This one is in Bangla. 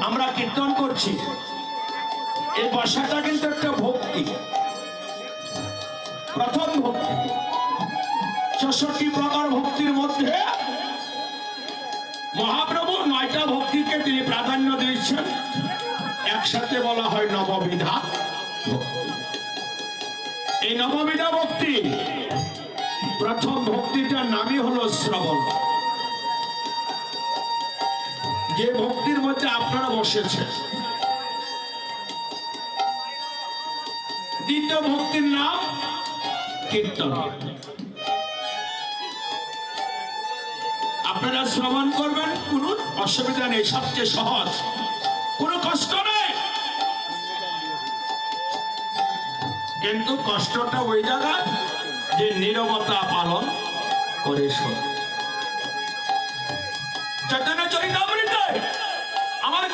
আমরা কীর্তন করছি, এই বসাটা কিন্তু একটা ভক্তি। প্রথম ভক্তি, ৬৬ প্রকার ভক্তির মধ্যে মহাপ্রভু ৯টা ভক্তিকে তিনি প্রাধান্য দিয়েছেন, একসাথে বলা হয় নববিধা ভক্তি। এই নববিধা ভক্তি প্রথম ভক্তিটার নামই হলো শ্রবণ, যে ভক্তির মধ্যে আপনারা বসেছেন। দ্বিতীয় ভক্তির নাম কীর্তন। আপনারা শ্রবণ করবেন, কোনো অসুবিধা নেই, সবচেয়ে সহজ, কোনো কষ্ট নেই। কিন্তু কষ্টটা ওই জায়গায় যে নীরবতা পালন করে শোনে। চৈতন্য চরিতামৃতে আমার